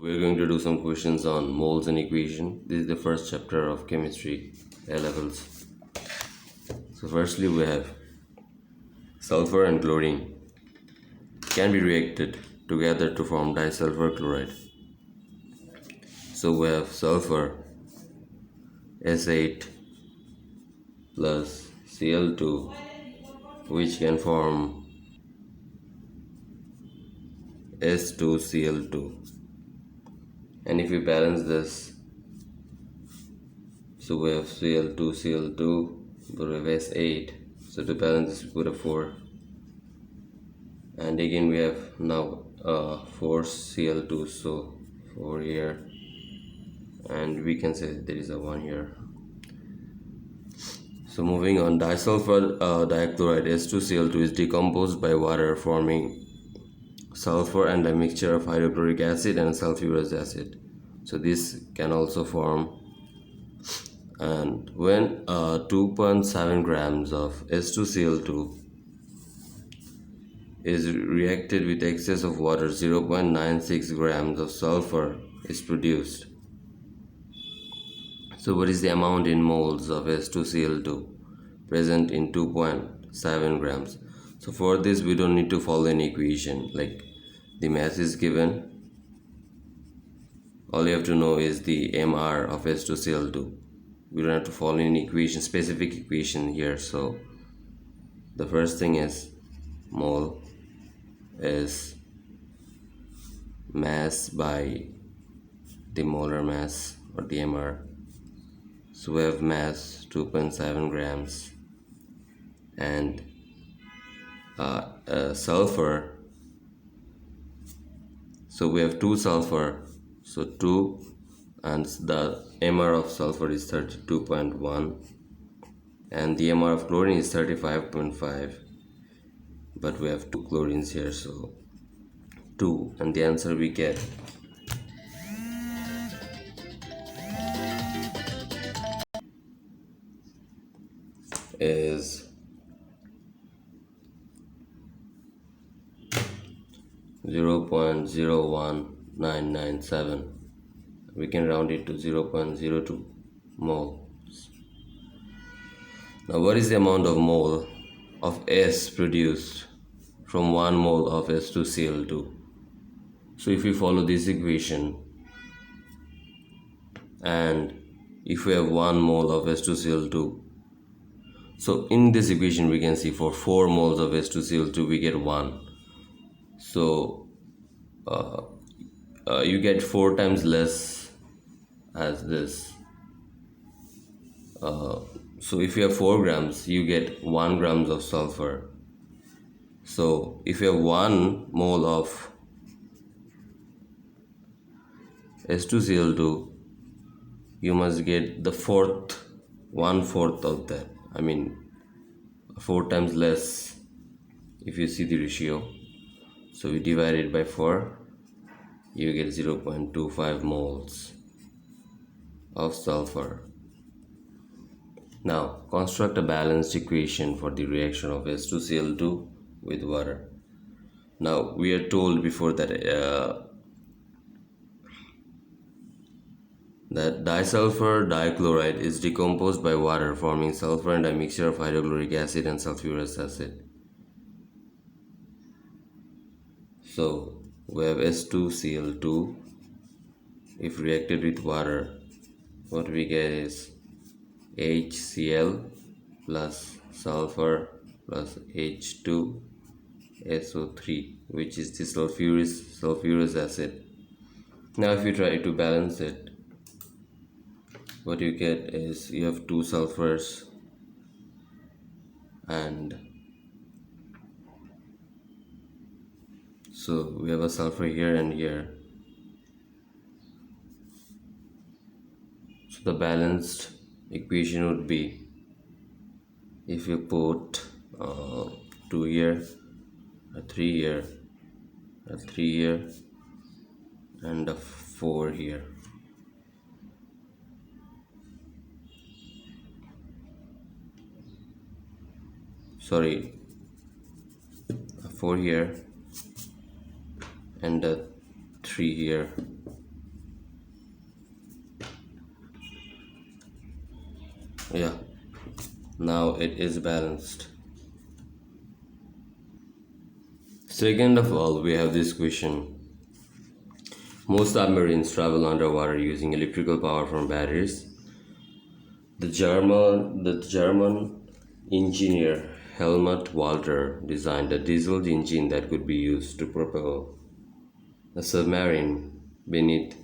We're going to do some questions on moles and equation. This is the first chapter of chemistry A levels. So firstly we have sulfur and chlorine can be reacted together to form disulfur chloride. So we have sulfur S8 plus Cl2, which can form S2Cl2, and if we balance this, so we have Cl2, but we have S8, so to balance this we put a 4, and again we have now 4 Cl2, so 4 here, and we can say there is a 1 here. So moving on, disulfur dichloride S2Cl2 is decomposed by water, forming sulfur and a mixture of hydrochloric acid and sulfurous acid. So this can also form, and when 2.7 grams of S2Cl2 is reacted with excess of water, 0.96 grams of sulfur is produced. So what is the amount in moles of S2Cl2 present in 2.7 grams? So for this we don't need to follow an equation, like the mass is given, all you have to know is the MR of S2Cl2. We don't have to follow an equation, specific equation here. So the first thing is mole is mass by the molar mass, or the MR. So we have mass 2.7 grams, and sulfur, so we have 2 sulfur, so 2, and the MR of sulfur is 32.1, and the MR of chlorine is 35.5, but we have 2 chlorines here, so 2, and the answer we get is 0.01997. We can round it to 0.02 moles. Now what is the amount of mole of S produced from 1 mole of S2Cl2? So if we follow this equation, and if we have 1 mole of S2Cl2, so in this equation we can see for 4 moles of S2Cl2 we get 1. So you get 4 times less as this. So if you have 4 grams, you get 1 grams of sulfur. So if you have 1 mole of S2Cl2, you must get the 1/4 of that. I mean 4 times less if you see the ratio. So we divide it by 4, you get 0.25 moles of sulfur. Now construct a balanced equation for the reaction of S2Cl2 with water. Now we are told before that that disulfur dichloride is decomposed by water, forming sulfur and a mixture of hydrochloric acid and sulfurous acid. So we have S2Cl2, if reacted with water, what we get is HCl plus sulfur plus H2SO3, which is the sulfurous acid. Now if you try to balance it, what you get is you have 2 sulfurs, and so we have a sulfur here and here. So the balanced equation would be, if you put 2 here, a 3 here, a 3 here, and a 4 here. Sorry, a 4 here and a 3 here, Yeah, now it is balanced. Second of all, we have this question. Most submarines travel underwater using electrical power from batteries. The German engineer Helmut Walter designed a diesel engine that could be used to propel a submarine beneath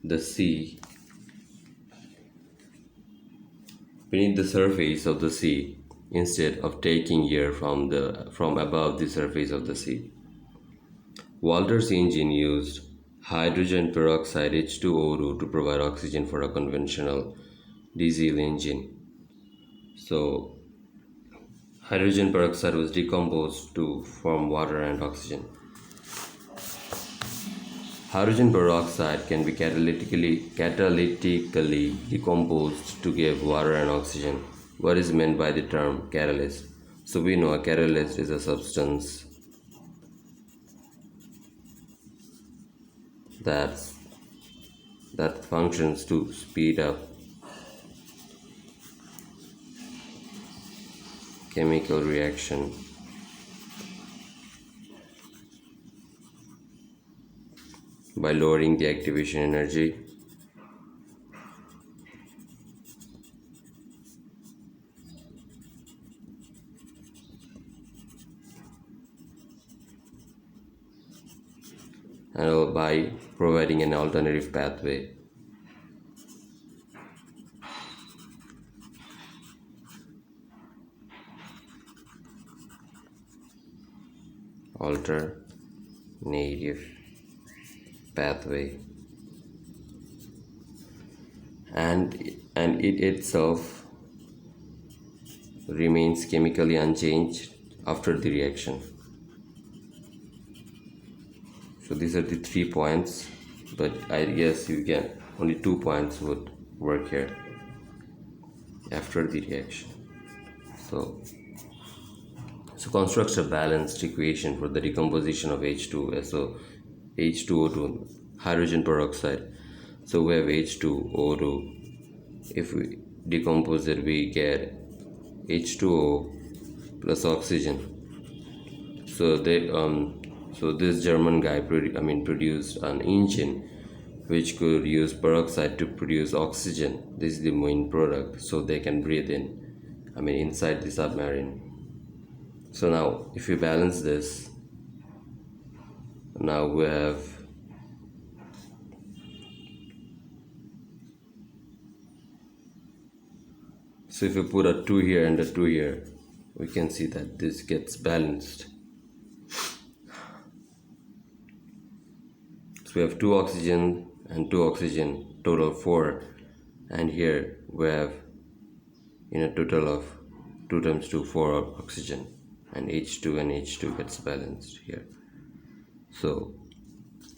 the sea, beneath the surface of the sea, instead of taking air from above the surface of the sea. Walter's engine used hydrogen peroxide H2O2 to provide oxygen for a conventional diesel engine. So hydrogen peroxide was decomposed to form water and oxygen. Hydrogen peroxide can be catalytically decomposed to give water and oxygen. What is meant by the term catalyst? So we know a catalyst is a substance that functions to speed up chemical reaction. By lowering the activation energy. And by providing an alternative pathway. Alternative pathway. And it itself remains chemically unchanged after the reaction. So these are the 3 points, but I guess you can only 2 points would work here after the reaction. So constructs a balanced equation for the decomposition of H2O2, hydrogen peroxide. So we have H2O2. If we decompose it, we get H2O plus oxygen. So this German guy produced an engine which could use peroxide to produce oxygen. This is the main product, so they can breathe inside the submarine. So now if we balance this, now we have so if we put a 2 here and a 2 here, we can see that this gets balanced. So we have 2 oxygen and 2 oxygen, total 4, and here we have in a total of 2 times 2, 4 oxygen, and H2 and H2 gets balanced here. So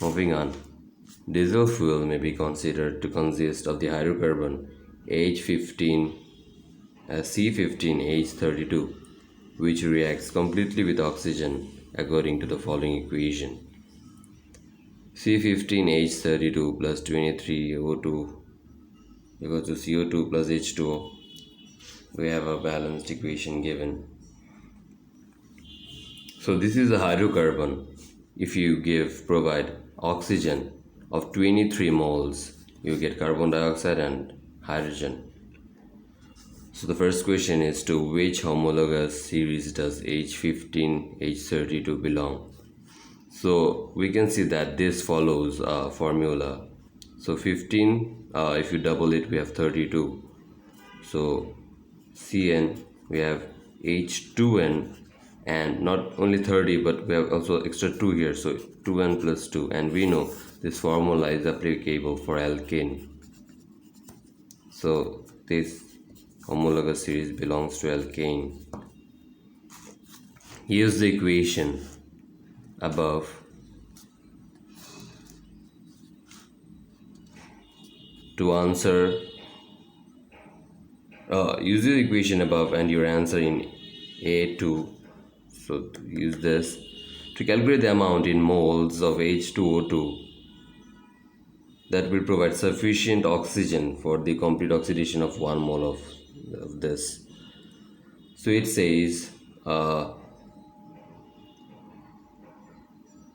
moving on, diesel fuel may be considered to consist of the hydrocarbon C15H32, which reacts completely with oxygen according to the following equation. C15H32 plus 23O2 equals to CO2 plus H2O. We have a balanced equation given. So this is a hydrocarbon. If you provide oxygen of 23 moles, you get carbon dioxide and hydrogen. So the first question is, to which homologous series does H15H32 belong? So we can see that this follows a formula. So 15, if you double it, we have 32. So Cn, we have H2n, and not only 30, but we have also extra 2 here, so 2n plus 2, and we know this formula is applicable for alkane. So this homologous series belongs to alkane. Use the equation above to answer. Use the equation above and your answer in A2. So use this to calculate the amount in moles of H2O2 that will provide sufficient oxygen for the complete oxidation of 1 mole of of this. So it says,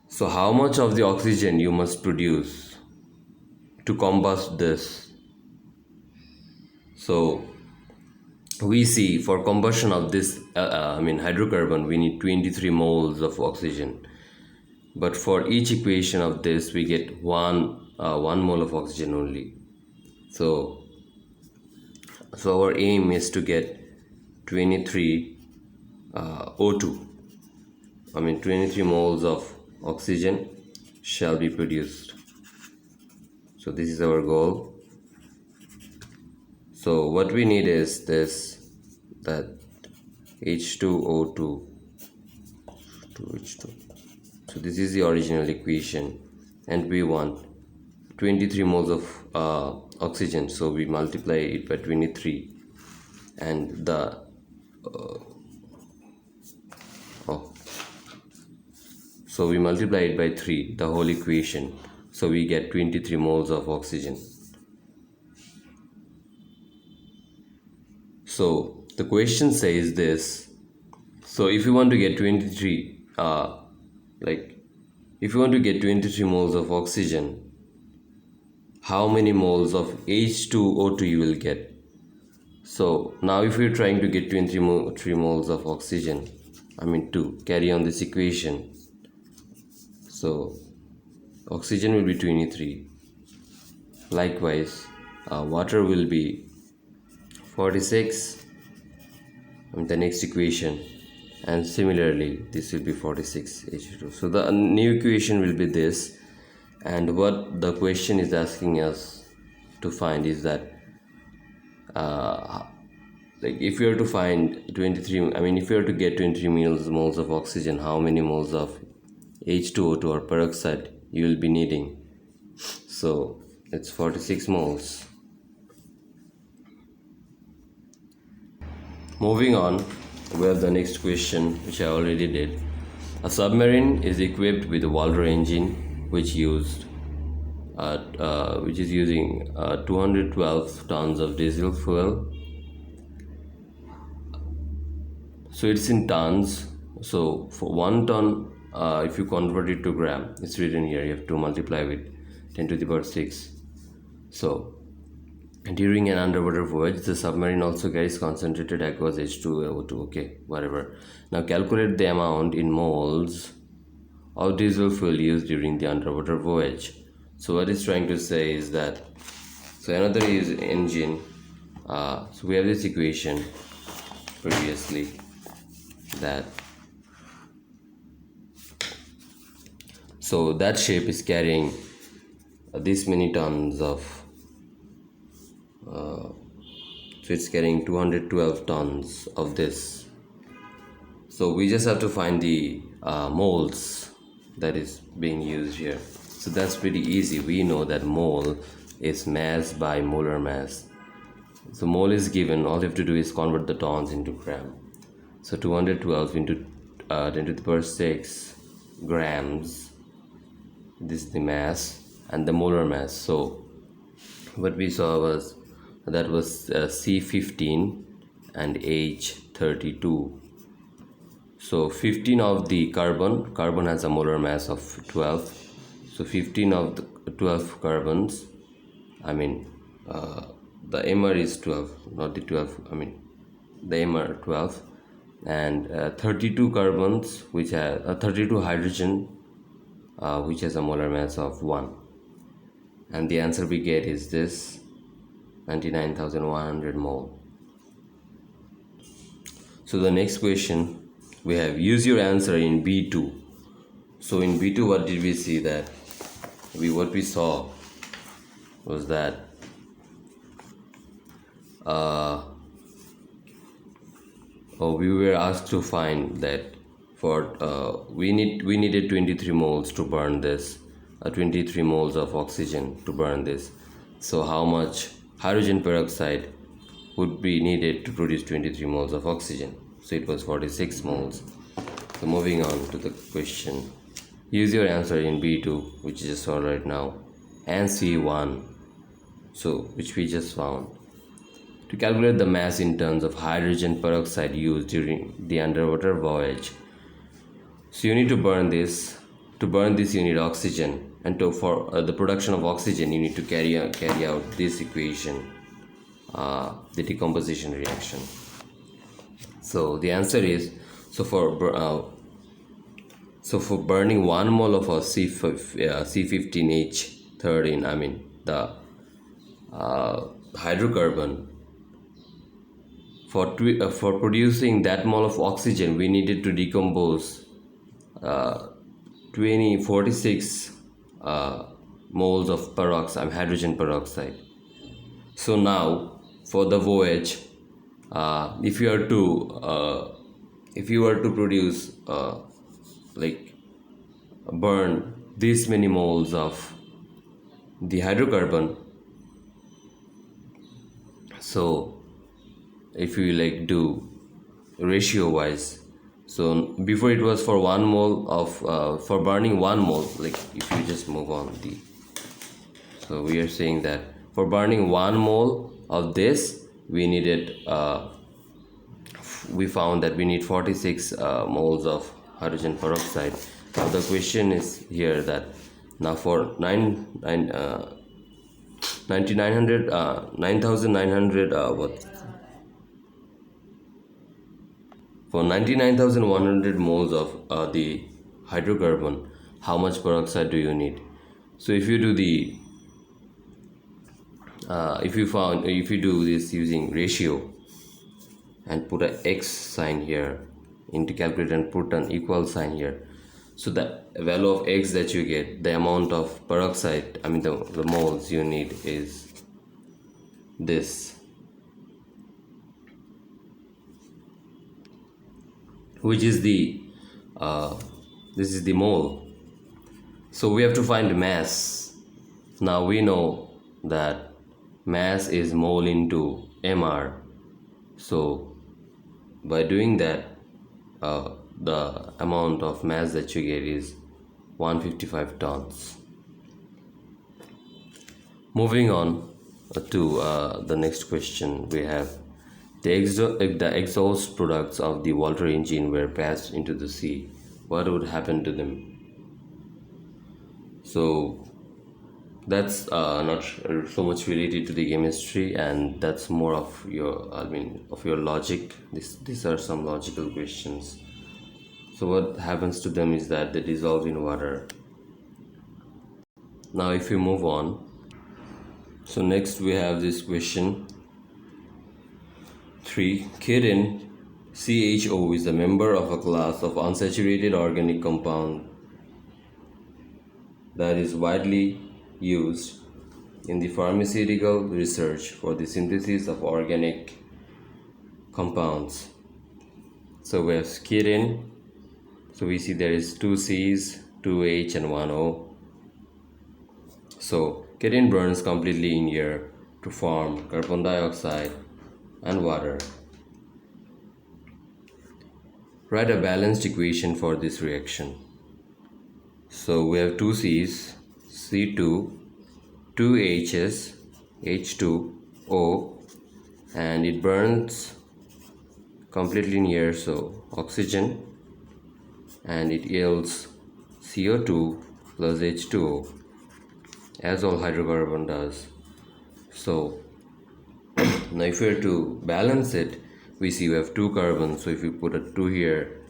so how much of the oxygen you must produce to combust this? So we see for combustion of this hydrocarbon we need 23 moles of oxygen, but for each equation of this we get one mole of oxygen only. So our aim is to get 23 O2, 23 moles of oxygen shall be produced. So this is our goal. So what we need is that H2O2 to H2. So this is the original equation, and we want 23 moles of oxygen. So we multiply it by 23, and so we multiply it by 3, the whole equation. So we get 23 moles of oxygen. So the question says this. So if you want to get 23 moles of oxygen, how many moles of H2O2 you will get? So now if you're trying to get 23 moles of oxygen, to carry on this equation, so oxygen will be 23. Likewise, water will be 46, the next equation, and similarly this will be 46 H2. So the new equation will be this, and what the question is asking us to find is that if you are to find 23, if you are to get 23 moles of oxygen, how many moles of H2O2 or peroxide you will be needing? So it's 46 moles. Moving on, we have the next question, which I already did. A submarine is equipped with a Walter engine which is using 212 tons of diesel fuel. So it's in tons. So for 1 ton, if you convert it to gram, it's written here, you have to multiply with 10 to the power 6. So during an underwater voyage, the submarine also carries concentrated aqueous H2O2. Okay, whatever. Now calculate the amount in moles of diesel fuel used during the underwater voyage. So what it's trying to say is that, so another is engine. So we have this equation previously that, so that ship is carrying this many tons of so it's carrying 212 tons of this. So we just have to find the moles that is being used here. So that's pretty easy. We know that mole is mass by molar mass. So mole is given, all you have to do is convert the tons into gram. So 212 into 10 to the power 6 grams, this is the mass, and the molar mass. So what we saw was that was C15 and H32. So 15 of the carbon has a molar mass of 12. So 15 of the 12 carbons, the MR is 12, not the 12, the MR 12, and 32 carbons which have 32 hydrogen which has a molar mass of 1, and the answer we get is this 99,100 mole. So the next question we have, use your answer in B2. So in B2, what did we see? That what we saw was that we were asked to find that for we needed 23 moles to burn this, 23 moles of oxygen to burn this. So how much hydrogen peroxide would be needed to produce 23 moles of oxygen? So it was 46 moles. So moving on to the question, use your answer in B2, which is just saw right now, and C1, so which we just found. to calculate the mass in tons of hydrogen peroxide used during the underwater voyage. So you need to burn this. To burn this, you need oxygen, and for the production of oxygen, you need to carry out this equation, the decomposition reaction. So the answer is, so for burning 1 mole of a C15H13, I mean the hydrocarbon, for producing that mole of oxygen, we needed to decompose 46 moles of peroxide, hydrogen peroxide. So now for the voyage, if you were to produce burn this many moles of the hydrocarbon, so if you do ratio wise, so before it was for 1 mole of for burning 1 mole, if you just move on so we are saying that for burning 1 mole of this, we needed we found that we need 46 moles of hydrogen peroxide. Now the question is here that now for 9900 for 99,100 moles of the hydrocarbon, how much peroxide do you need? So if you do the if you do this using ratio and put a x sign here into calculator and put an equal sign here, so the value of x that you get, the amount of peroxide, I mean the moles you need is this, which is the this is the mole. So we have to find mass. Now we know that mass is mole into mr. So by doing that, the amount of mass that you get is 155 tons. Moving on to the next question, we have the exhaust products of the water engine were passed into the sea. What would happen to them? So that's not so much related to the chemistry, and that's more of your logic. These are some logical questions. So what happens to them is that they dissolve in water. Now if you move on, so next we have this question 3. Ketin CHO is a member of a class of unsaturated organic compound that is widely used in the pharmaceutical research for the synthesis of organic compounds. So we have ketin. So we see there is 2 C's, 2 H and 1 O. So ketin burns completely in air to form carbon dioxide and water. Write a balanced equation for this reaction. So we have 2 C's, C2, 2 H's, H2O, and it burns completely in air, so oxygen, and it yields CO2 plus H2O, as all hydrocarbon does. So now if we are to balance it, we see we have 2 carbons, so if you put a 2 here,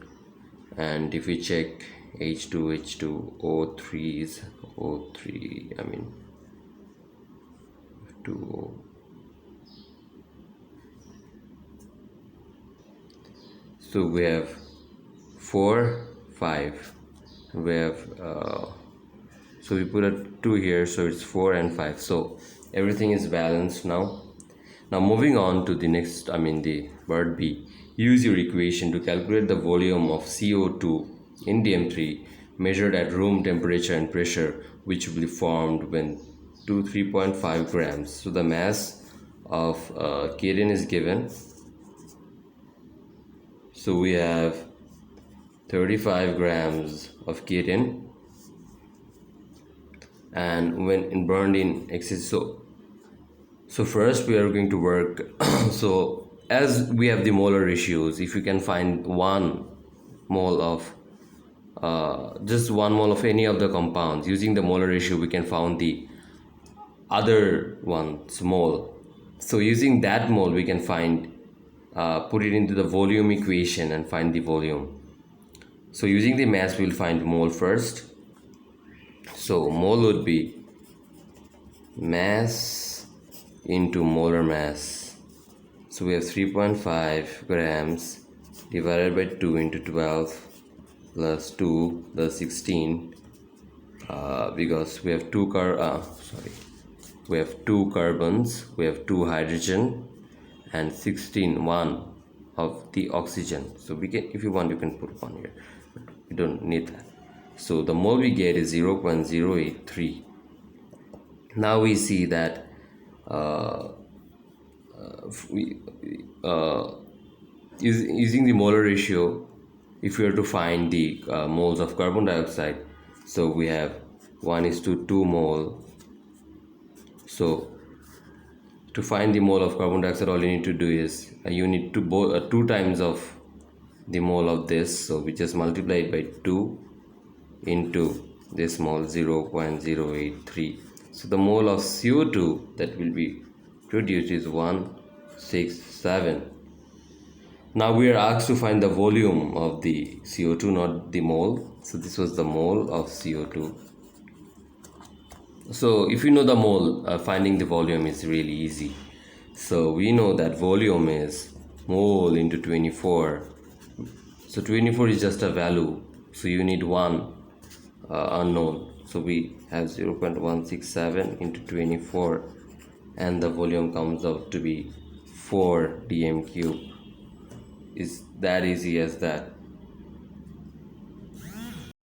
and if we check H2, H2O3 is O3, I mean 2O. So we have 4, 5. We have so we put a 2 here, so it's 4 and 5. So everything is balanced now. Now moving on to the next, the part B. Use your equation to calculate the volume of CO2 in DM3 measured at room temperature and pressure, which will be formed when 3.5 grams. So the mass of ketin is given. So we have 35 grams of ketin, and when burned in excess, So first we are going to work so as we have the molar ratios, if you can find one mole of just 1 mole of any of the compounds, using the molar ratio we can find the other one's mole. So using that mole we can find put it into the volume equation and find the volume. So using the mass we'll find mole first. So mole would be mass into molar mass. So we have 3.5 grams divided by 2 into 12 plus 2 plus 16 because we have two carbons, we have 2 hydrogen and 1 of the oxygen. So we can, if you want you can put 1 here, but we don't need that. So the mole we get is 0.083. Now we see that using the molar ratio, if we are to find the moles of carbon dioxide, so we have 1:2 mole. So to find the mole of carbon dioxide, all you need to do is you need to 2 times of the mole of this. So we just multiply it by 2 into this mole, 0.083. So the mole of CO2 that will be produced is 167. Now we are asked to find the volume of the CO2, not the mole. So this was the mole of CO2. So if you know the mole, finding the volume is really easy. So we know that volume is mole into 24. So 24 is just a value. So you need one unknown. So we have 0.167 into 24 and the volume comes out to be 4 dm cube. Is that easy as that?